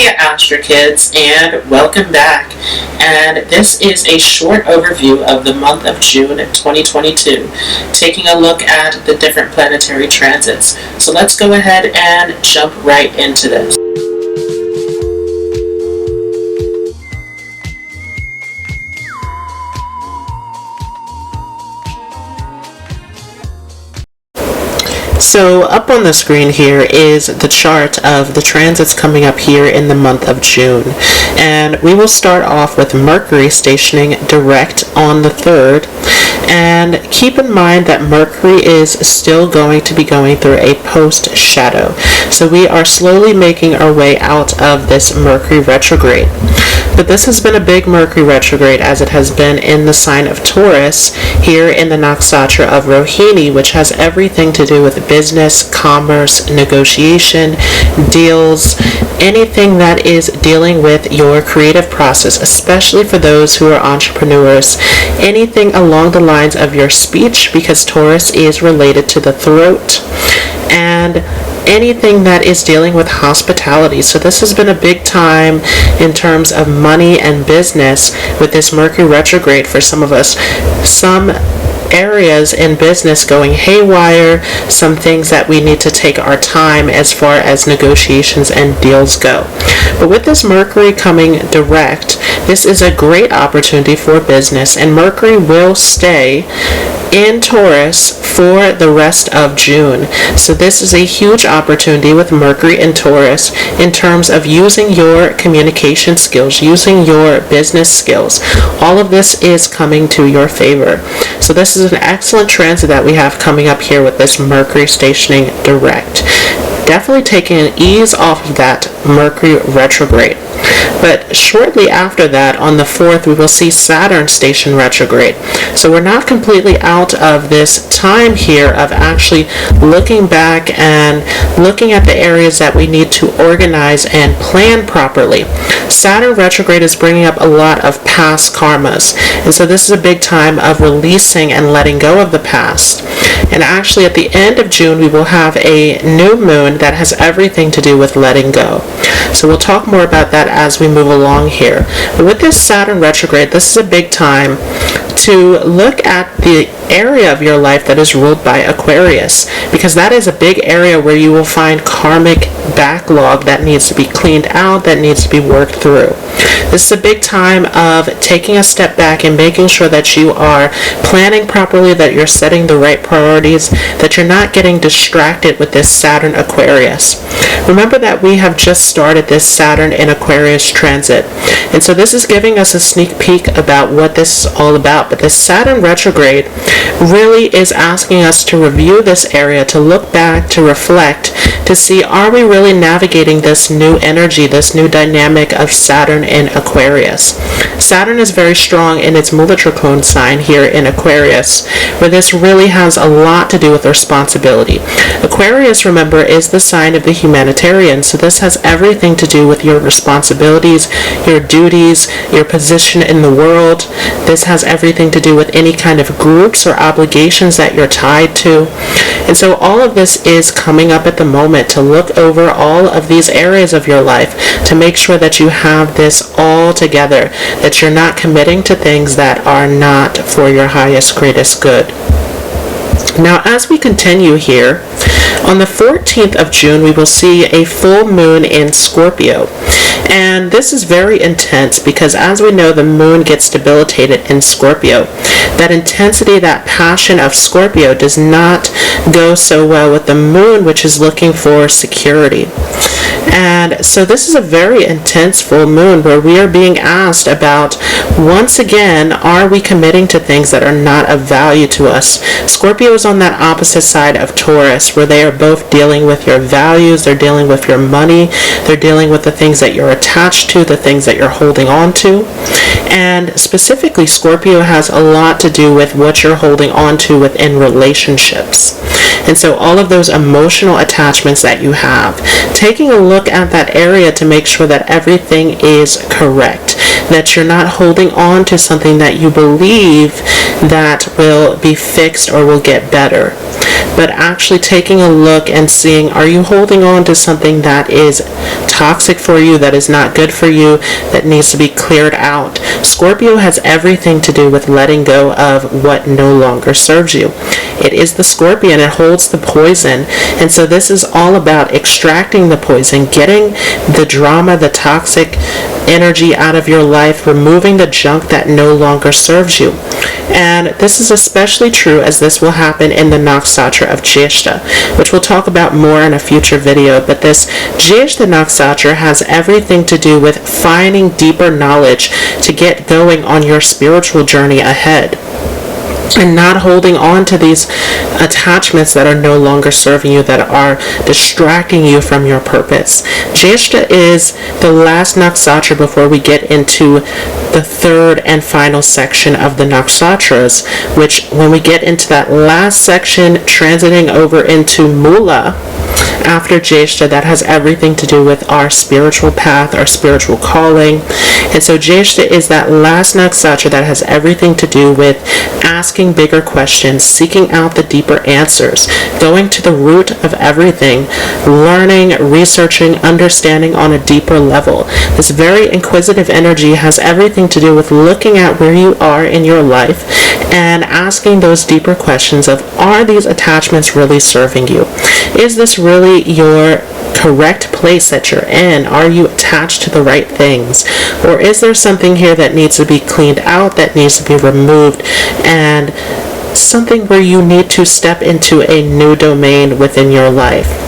Hey Astro Kids, and welcome back. And this is a short overview of the month of June 2022, taking a look at the different planetary transits. So let's go ahead and jump right into this. So up on the screen here is the chart of the transits coming up here in the month of June. And we will start off with Mercury stationing direct on the 3rd. And keep in mind that Mercury is still going to be going through a post-shadow. So we are slowly making our way out of this Mercury retrograde. But this has been a big Mercury retrograde, as it has been in the sign of Taurus here in the nakshatra of Rohini, which has everything to do with business, commerce, negotiation, deals, anything that is dealing with your creative process, especially for those who are entrepreneurs, anything along the lines of your speech, because Taurus is related to the throat, and anything that is dealing with hospitality. So this has been a big time in terms of money and business with this Mercury retrograde for some of us. Some areas in business going haywire, some things that we need to take our time as far as negotiations and deals go. But with this Mercury coming direct, this is a great opportunity for business, and Mercury will stay in Taurus for the rest of June. So this is a huge opportunity with Mercury in Taurus in terms of using your communication skills, using your business skills. All of this is coming to your favor. So this is an excellent transit that we have coming up here with this Mercury stationing direct. Definitely taking an ease off of that Mercury retrograde. But shortly after that, on the 4th, we will see Saturn station retrograde. So we're not completely out of this time here of actually looking back and looking at the areas that we need to organize and plan properly. Saturn retrograde is bringing up a lot of past karmas. And so this is a big time of releasing and letting go of the past. And actually at the end of June, we will have a new moon that has everything to do with letting go. So we'll talk more about that as we move along here. But with this Saturn retrograde, this is a big time to look at the area of your life that is ruled by Aquarius, because that is a big area where you will find karmic backlog that needs to be cleaned out, that needs to be worked through. This is a big time of taking a step back and making sure that you are planning properly, that you're setting the right priorities, that you're not getting distracted with this Saturn Aquarius. Remember that we have just started this Saturn in Aquarius transit, and so this is giving us a sneak peek about what this is all about. But this Saturn retrograde really is asking us to review this area, to look back, to reflect, to see, are we really navigating this new energy, this new dynamic of Saturn in Aquarius. Saturn is very strong in its Mula-Trikona sign here in Aquarius, where this really has a lot to do with responsibility. Aquarius, remember, is the sign of the humanitarian, so this has everything to do with your responsibilities, your duties, your position in the world. This has everything to do with any kind of groups or obligations that you're tied to. And so all of this is coming up at the moment, to look over all of these areas of your life, to make sure that you have this all together, that you're not committing to things that are not for your highest, greatest good. Now, as we continue here, on the 14th of June, we will see a full moon in Scorpio. And this is very intense because, as we know, the moon gets debilitated in Scorpio. That intensity, that passion of Scorpio does not go so well with the moon, which is looking for security. And so this is a very intense full moon where we are being asked about, once again, are we committing to things that are not of value to us? Scorpio is on that opposite side of Taurus, where they are both dealing with your values, they're dealing with your money, they're dealing with the things that you're attached to, the things that you're holding on to. And specifically, Scorpio has a lot to do with what you're holding on to within relationships. And so all of those emotional attachments that you have, taking a look at that area to make sure that everything is correct. that you're not holding on to something that you believe that will be fixed or will get better, but actually taking a look and seeing, are you holding on to something that is toxic for you, that is not good for you, that needs to be cleared out? Scorpio has everything to do with letting go of what no longer serves you. It is the Scorpion, it holds the poison, and so this is all about extracting the poison, getting the drama, the toxic energy out of your life, removing the junk that no longer serves you. And this is especially true as this will happen in the nakshatra of Jyeshta, which we'll talk about more in a future video. But this Jyeshta nakshatra has everything to do with finding deeper knowledge to get going on your spiritual journey ahead, and not holding on to these attachments that are no longer serving you, that are distracting you from your purpose. Jyeshta is the last nakshatra before we get into the third and final section of the nakshatras, which when we get into that last section, transiting over into Mula, after Jyeshta, that has everything to do with our spiritual path, our spiritual calling. And so Jyeshta is that last nakshatra that has everything to do with asking bigger questions, seeking out the deeper answers, going to the root of everything, learning, researching, understanding on a deeper level. This very inquisitive energy has everything to do with looking at where you are in your life and asking those deeper questions of, are these attachments really serving you? Is this really your correct place that you're in? Are you attached to the right things? Or is there something here that needs to be cleaned out, that needs to be removed, and something where you need to step into a new domain within your life?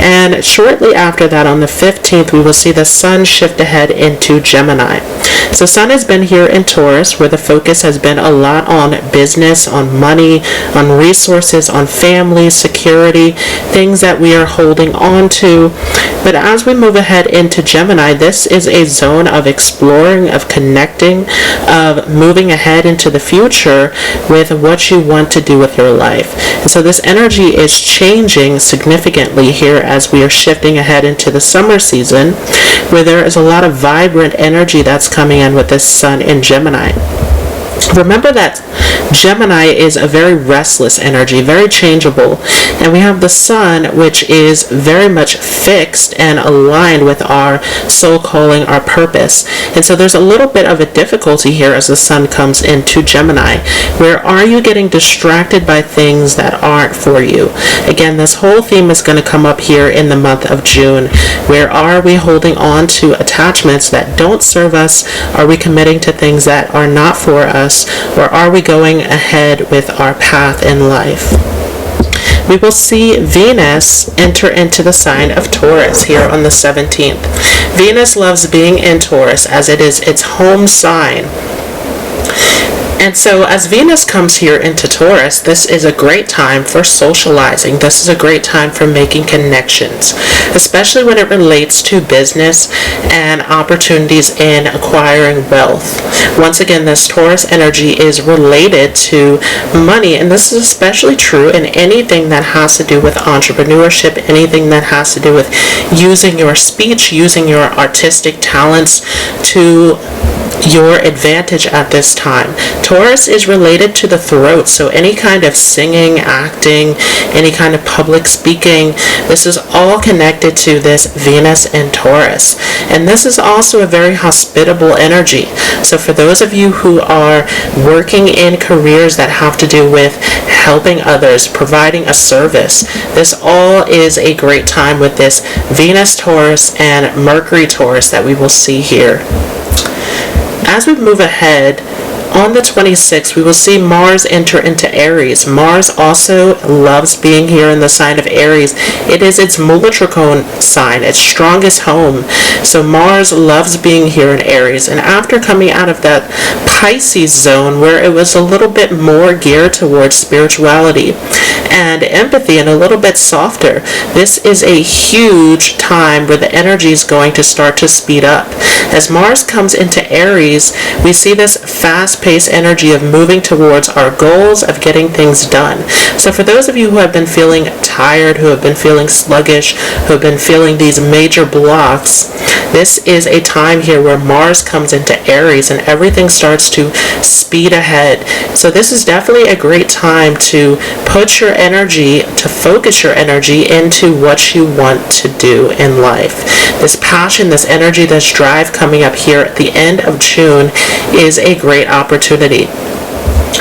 And shortly after that, on the 15th, we will see the Sun shift ahead into Gemini. So Sun has been here in Taurus, where the focus has been a lot on business, on money, on resources, on family, security, things that we are holding on to. But as we move ahead into Gemini, this is a zone of exploring, of connecting, of moving ahead into the future with what you want to do with your life. And so this energy is changing significantly here as we are shifting ahead into the summer season, where there is a lot of vibrant energy that's coming in with this Sun in Gemini. Remember that Gemini is a very restless energy, very changeable, and we have the Sun, which is very much fixed and aligned with our soul calling, our purpose. And so there's a little bit of a difficulty here as the Sun comes into Gemini. Where are you getting distracted by things that aren't for you? Again, this whole theme is going to come up here in the month of June. Where are we holding on to attachments that don't serve us? Are we committing to things that are not for us? Or are we going ahead with our path in life? We will see Venus enter into the sign of Taurus here on the 17th. Venus loves being in Taurus as it is its home sign. And so as Venus comes here into Taurus, this is a great time for socializing. This is a great time for making connections, especially when it relates to business and opportunities in acquiring wealth. Once again, this Taurus energy is related to money, and this is especially true in anything that has to do with entrepreneurship, anything that has to do with using your speech, using your artistic talents to your advantage at this time. Taurus is related to the throat, so any kind of singing, acting, any kind of public speaking, this is all connected to this Venus in Taurus. And this is also a very hospitable energy. So for those of you who are working in careers that have to do with helping others, providing a service, this all is a great time with this Venus Taurus and Mercury Taurus that we will see here. As we move ahead, on the 26th, we will see Mars enter into Aries. Mars also loves being here in the sign of Aries. It is its Mula-Trikona sign, its strongest home. So Mars loves being here in Aries. And after coming out of that Pisces zone, where it was a little bit more geared towards spirituality and empathy and a little bit softer, this is a huge time where the energy is going to start to speed up. As Mars comes into Aries, we see this fast fast-paced energy of moving towards our goals, of getting things done. So for those of you who have been feeling tired, who have been feeling sluggish, who have been feeling these major blocks, this is a time here where Mars comes into Aries and everything starts to speed ahead. So this is definitely a great time to put your energy, to focus your energy into what you want to do in life. This passion, this energy, this drive coming up here at the end of June is a great opportunity.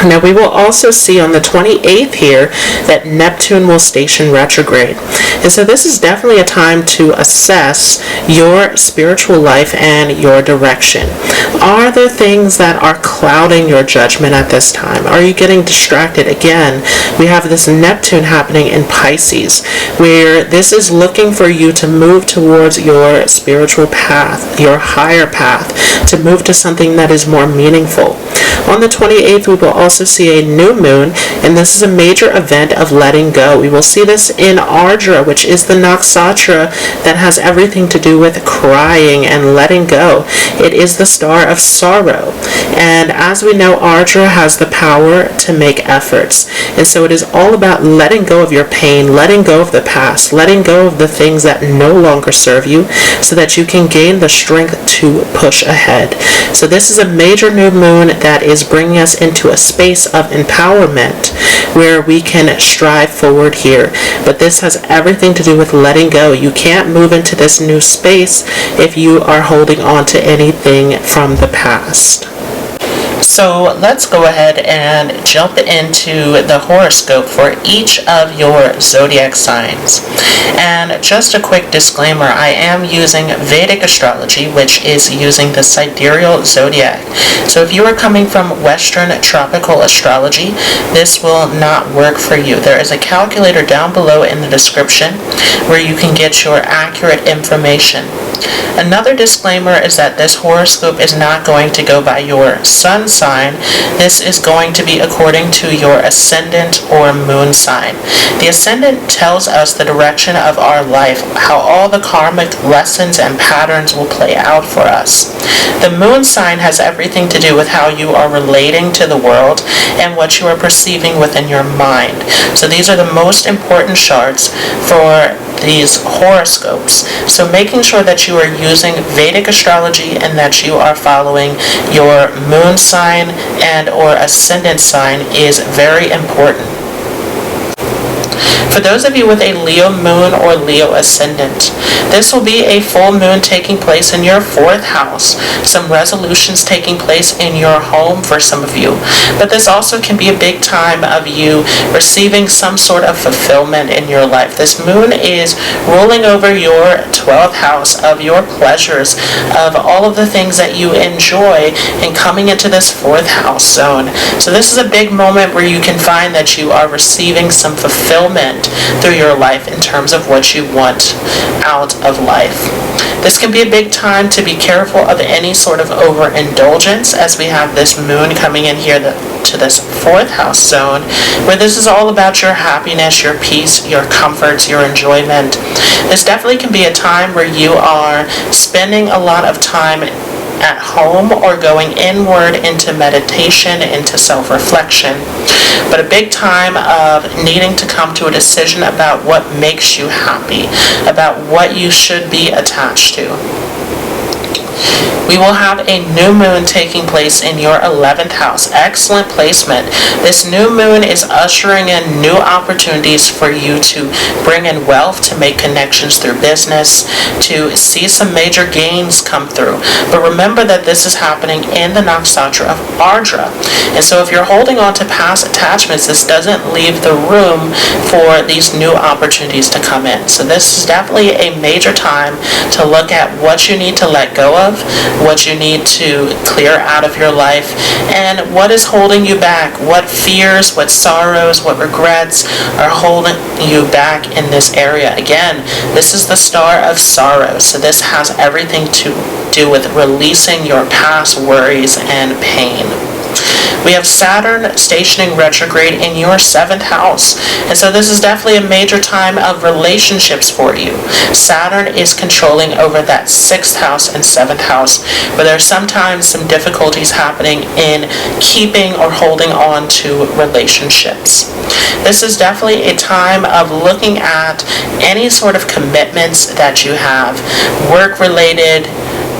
Now we will also see on the 28th here that Neptune will station retrograde. And so this is definitely a time to assess your spiritual life and your direction. Are there things that are clouding your judgment at this time? Are you getting distracted? Again, we have this Neptune happening in Pisces, where this is looking for you to move towards your spiritual path, your higher path, to move to something that is more meaningful. On the 28th, we will also see a new moon, and this is a major event of letting go. We will see this in Ardra, which is the nakshatra that has everything to do with crying and letting go. It is the star of sorrow, and as we know, Ardra has the power to make efforts, and so it is all about letting go of your pain, letting go of the past, letting go of the things that no longer serve you, so that you can gain the strength to push ahead. So this is a major new moon that is bringing us into a space of empowerment where we can strive forward here. But this has everything to do with letting go. You can't move into this new space if you are holding on to anything from the past. So let's go ahead and jump into the horoscope for each of your zodiac signs. And just a quick disclaimer, I am using Vedic Astrology, which is using the sidereal zodiac. So if you are coming from Western tropical astrology, this will not work for you. There is a calculator down below in the description where you can get your accurate information. Another disclaimer is that this horoscope is not going to go by your sun sign. This is going to be according to your ascendant or moon sign. The ascendant tells us the direction of our life, how all the karmic lessons and patterns will play out for us. The moon sign has everything to do with how you are relating to the world and what you are perceiving within your mind. So these are the most important charts for these horoscopes. So making sure that you are using Vedic astrology and that you are following your moon sign and or ascendant sign is very important. For those of you with a Leo moon or Leo ascendant, this will be a full moon taking place in your 4th house. Some resolutions taking place in your home for some of you. But this also can be a big time of you receiving some sort of fulfillment in your life. This moon is ruling over your 12th house of your pleasures, of all of the things that you enjoy, and coming into this 4th house zone. So this is a big moment where you can find that you are receiving some fulfillment through your life in terms of what you want out of life. This can be a big time to be careful of any sort of overindulgence, as we have this moon coming in here to this 4th house zone, where this is all about your happiness, your peace, your comforts, your enjoyment. This definitely can be a time where you are spending a lot of time at home or going inward into meditation, into self-reflection. But a big time of needing to come to a decision about what makes you happy, about what you should be attached to. We will have a new moon taking place in your 11th house. Excellent placement. This new moon is ushering in new opportunities for you to bring in wealth, to make connections through business, to see some major gains come through. But remember that this is happening in the nakshatra of Ardra. And so if you're holding on to past attachments, this doesn't leave the room for these new opportunities to come in. So this is definitely a major time to look at what you need to let go of, what you need to clear out of your life, and what is holding you back, what fears, what sorrows, what regrets are holding you back in this area. Again, this is the star of sorrow, so this has everything to do with releasing your past worries and pain. We have Saturn stationing retrograde in your 7th house. And so this is definitely a major time of relationships for you. Saturn is controlling over that 6th house and 7th house, where there's sometimes some difficulties happening in keeping or holding on to relationships. This is definitely a time of looking at any sort of commitments that you have, work-related,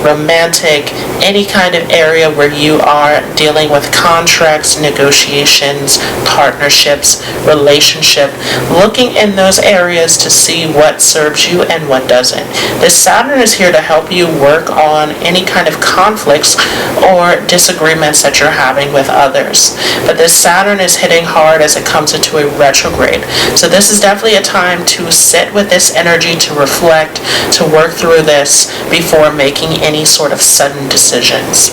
romantic, any kind of area where you are dealing with contracts, negotiations, partnerships, relationship, looking in those areas to see what serves you and what doesn't. This Saturn is here to help you work on any kind of conflicts or disagreements that you're having with others. But this Saturn is hitting hard as it comes into a retrograde. So this is definitely a time to sit with this energy, to reflect, to work through this before making any sort of sudden decisions.